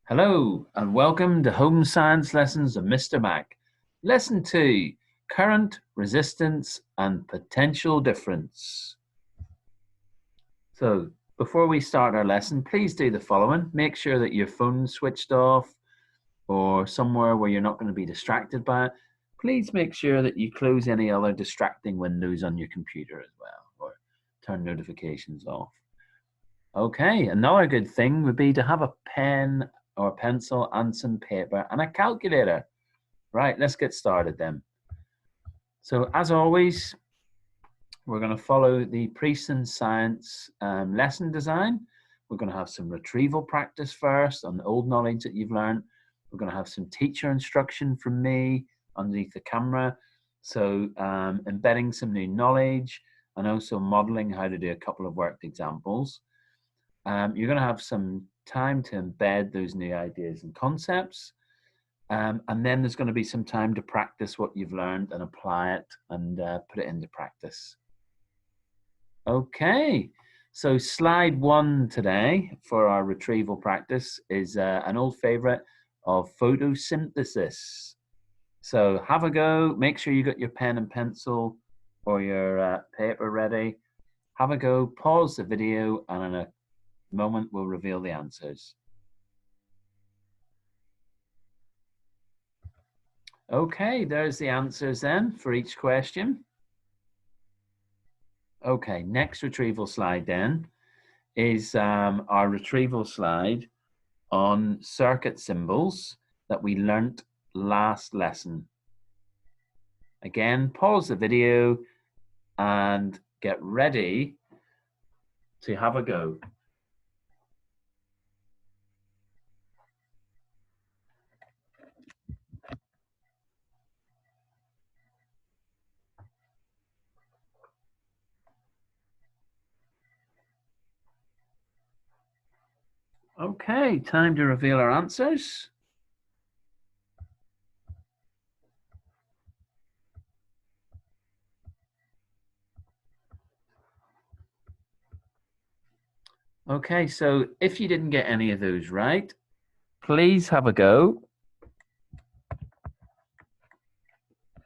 Hello and welcome to Home Science Lessons of Mr. Mac. Lesson 2, Current, Resistance and Potential Difference. So before we start our lesson, please do the following. Make sure that your phone's switched off or somewhere where you're not going to be distracted by it. Please make sure that you close any other distracting windows on your computer as well, or turn notifications off. Okay, another good thing would be to have a pen or pencil and some paper and a calculator. Right, let's get started then. So as always, we're going to follow the Preston Science lesson design. We're going to have some retrieval practice first on the old knowledge that you've learned. We're going to have some teacher instruction from me underneath the camera. So embedding some new knowledge and also modeling how to do a couple of worked examples. You're going to have some time to embed those new ideas and concepts. And then there's going to be some time to practice what you've learned and apply it and put it into practice. Okay, so slide 1 today for our retrieval practice is an old favorite of photosynthesis. So have a go, make sure you got your pen and pencil or your paper ready. Have a go, pause the video, and in a moment we'll reveal the answers. Okay, there's the answers then for each question. Okay, next retrieval slide then is our retrieval slide on circuit symbols that we learnt last lesson. Again, pause the video and get ready to have a go. Okay, time to reveal our answers. Okay, so if you didn't get any of those right, please have a go.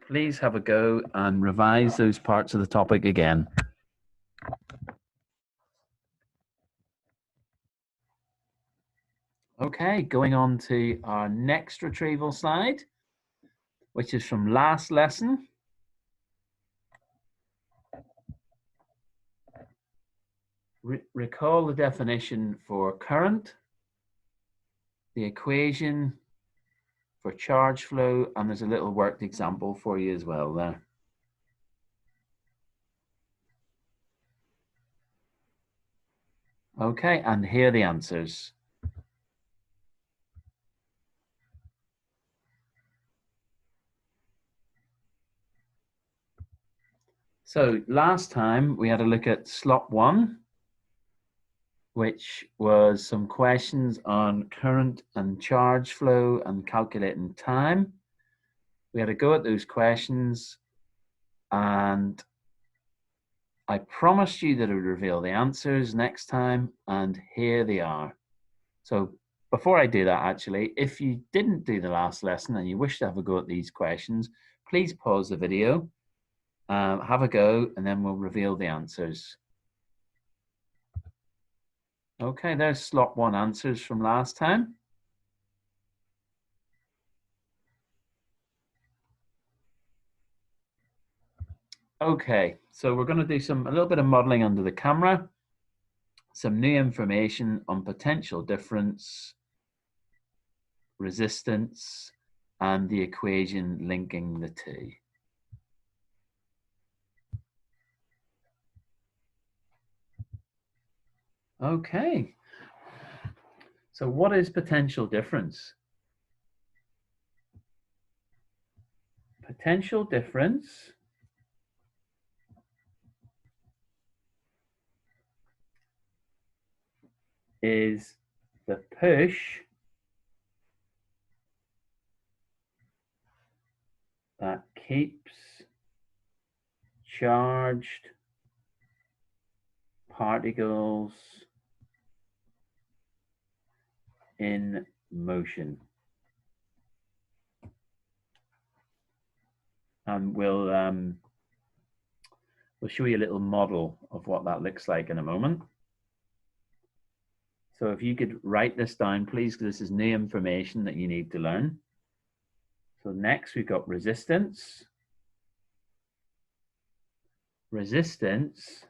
Please have a go and revise those parts of the topic again. Okay, going on to our next retrieval slide, which is from last lesson. Recall the definition for current, the equation for charge flow, and there's a little worked example for you as well there. Okay, and here are the answers. So last time we had a look at Slop 1, which was some questions on current and charge flow and calculating time. We had a go at those questions and I promised you that I would reveal the answers next time, and here they are. So before I do that, actually, if you didn't do the last lesson and you wish to have a go at these questions, please pause the video, have a go, and then we'll reveal the answers. Okay, there's Slop 1 answers from last time. Okay, so we're going to do a little bit of modeling under the camera, some new information on potential difference, resistance, and the equation linking the two. Okay, so what is potential difference? Potential difference is the push that keeps charged particles in motion. And we'll show you a little model of what that looks like in a moment. So if you could write this down, please, because this is new information that you need to learn. So next we've got resistance. Resistance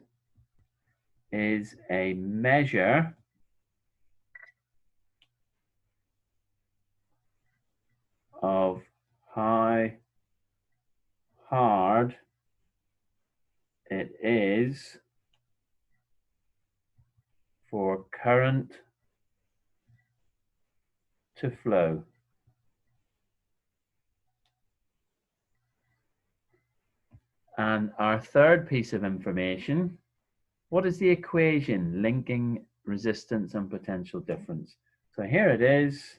is a measure of how hard it is for current to flow. And our third piece of information, what is the equation linking resistance and potential difference? So here it is.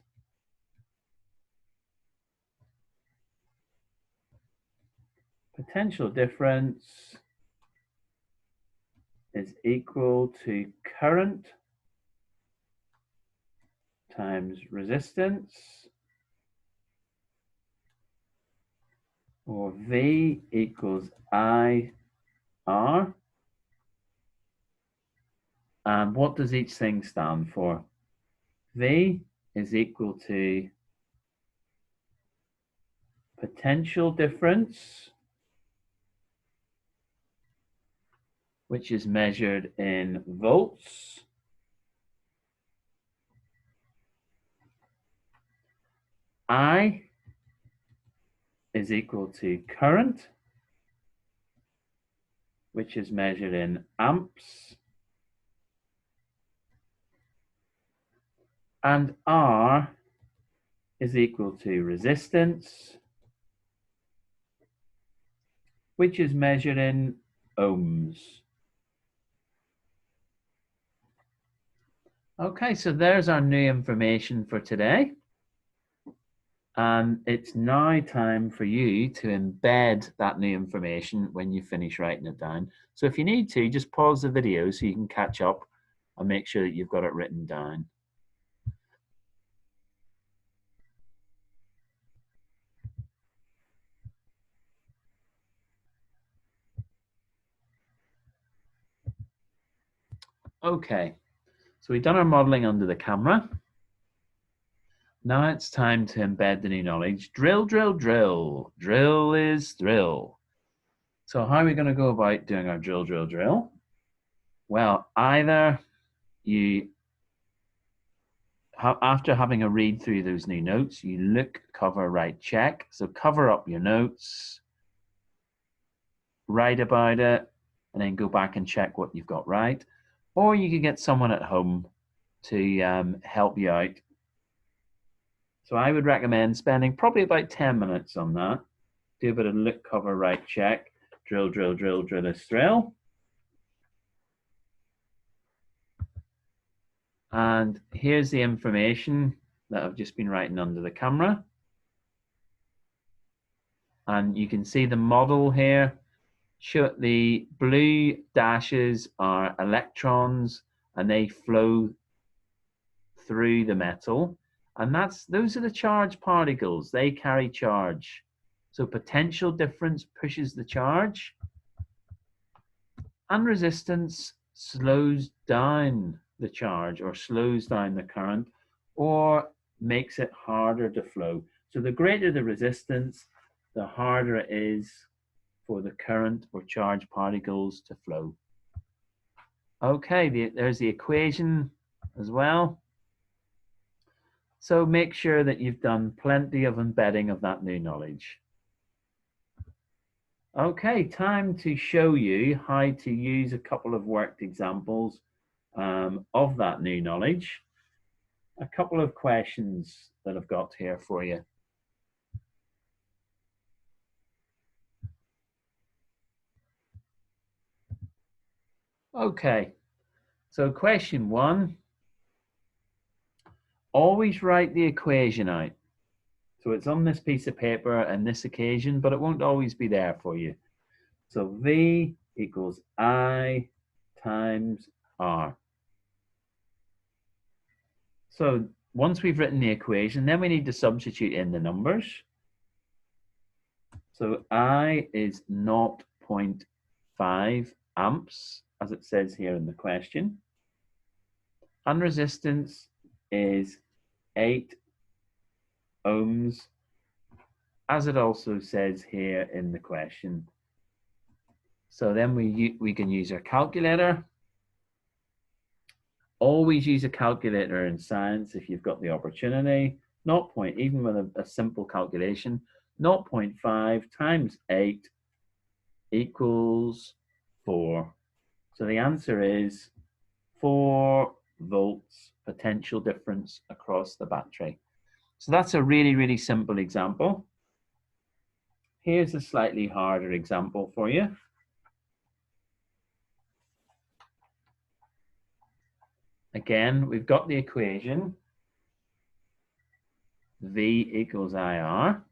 Potential difference is equal to current times resistance, or V equals IR. And what does each thing stand for? V is equal to potential difference, which is measured in volts. I is equal to current, which is measured in amps. And R is equal to resistance, which is measured in ohms. Okay, so there's our new information for today. And it's now time for you to embed that new information when you finish writing it down. So if you need to, just pause the video so you can catch up and make sure that you've got it written down. Okay, so we've done our modeling under the camera. Now it's time to embed the new knowledge. Drill, drill, drill. Drill is thrill. So how are we going to go about doing our drill, drill, drill? Well, either you, after having a read through those new notes, you look, cover, write, check. So cover up your notes, write about it, and then go back and check what you've got right. Or you could get someone at home to help you out. So I would recommend spending probably about 10 minutes on that. Do a bit of look, cover, write, check. Drill, drill, drill, drill is thrill. And here's the information that I've just been writing under the camera. And you can see the model here. The blue dashes are electrons and they flow through the metal. And those are the charged particles. They carry charge. So potential difference pushes the charge. And resistance slows down the charge or slows down the current or makes it harder to flow. So the greater the resistance, the harder it is for the current or charged particles to flow. Okay, there's the equation as well. So make sure that you've done plenty of embedding of that new knowledge. Okay, time to show you how to use a couple of worked examples of that new knowledge. A couple of questions that I've got here for you. Okay, so question 1, always write the equation out. So it's on this piece of paper and this occasion, but it won't always be there for you. So V equals I times R. So once we've written the equation, then we need to substitute in the numbers. So I is 0.5 amps, as it says here in the question. And resistance is 8 ohms, as it also says here in the question. So then we can use our calculator. Always use a calculator in science if you've got the opportunity. Even with a simple calculation, 0.5 times 8 equals 4. So the answer is 4 volts potential difference across the battery. So that's a really, really simple example. Here's a slightly harder example for you. Again, we've got the equation V equals IR.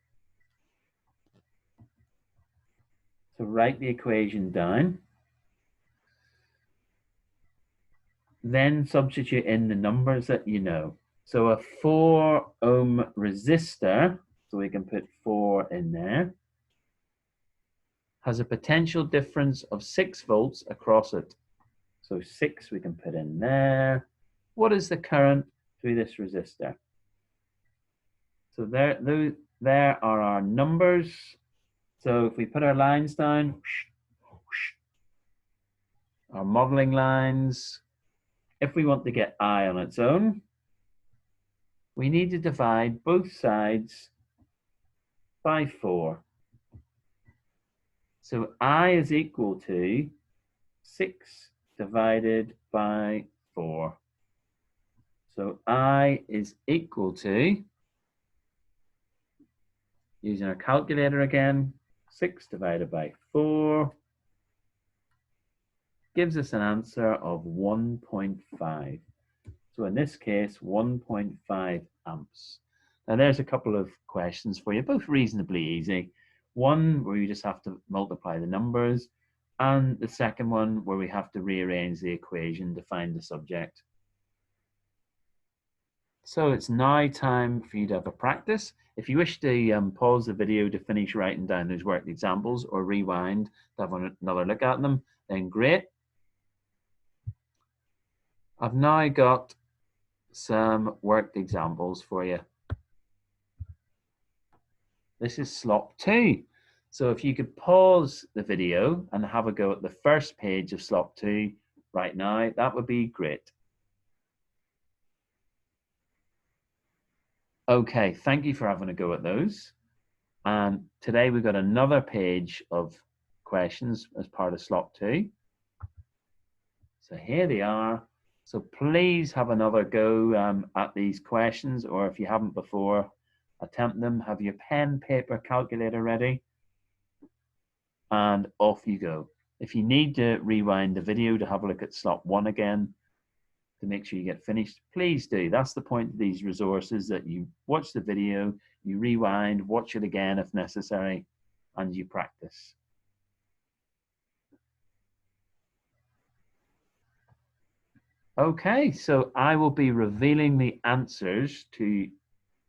So write the equation down. Then substitute in the numbers that you know. So a 4 ohm resistor, so we can put 4 in there, has a potential difference of 6 volts across it. So 6 we can put in there. What is the current through this resistor? So there are our numbers. So if we put our lines down, our modeling lines, if we want to get I on its own, we need to divide both sides by 4. So I is equal to 6 divided by 4. So I is equal to, using our calculator again, 6 divided by 4 gives us an answer of 1.5. So in this case, 1.5 amps. Now there's a couple of questions for you, both reasonably easy. One where you just have to multiply the numbers, and the second one where we have to rearrange the equation to find the subject. So it's now time for you to have a practice. If you wish to pause the video to finish writing down those worked examples or rewind to have another look at them, then great. I've now got some worked examples for you. This is Slop 2. So if you could pause the video and have a go at the first page of Slop 2 right now, that would be great. Okay, thank you for having a go at those. And today we've got another page of questions as part of Slop 2. So here they are. So please have another go at these questions, or if you haven't before, attempt them. Have your pen, paper, calculator ready, and off you go. If you need to rewind the video to have a look at Slop 1 again, to make sure you get finished, please do. That's the point of these resources, that you watch the video, you rewind, watch it again if necessary, and you practice. Okay, so I will be revealing the answers to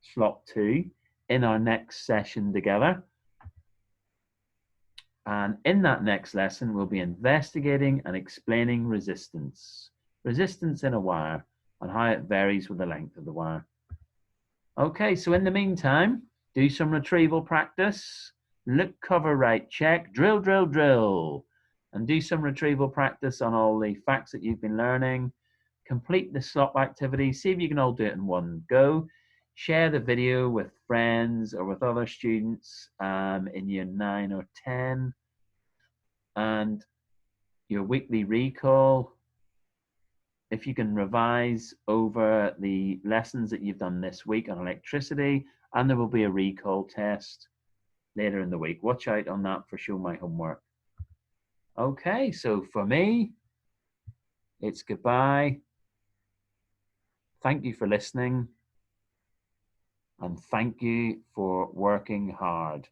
Slop 2 in our next session together. And in that next lesson, we'll be investigating and explaining resistance. Resistance in a wire and how it varies with the length of the wire. Okay, so in the meantime, do some retrieval practice. Look, cover, write, check, drill, drill, drill. And do some retrieval practice on all the facts that you've been learning. Complete the Slop activity. See if you can all do it in one go. Share the video with friends or with other students in year 9 or 10. And your weekly recall, if you can revise over the lessons that you've done this week on electricity, and there will be a recall test later in the week. Watch out on that for Show My Homework. Okay, so for me, it's goodbye. Thank you for listening, and thank you for working hard.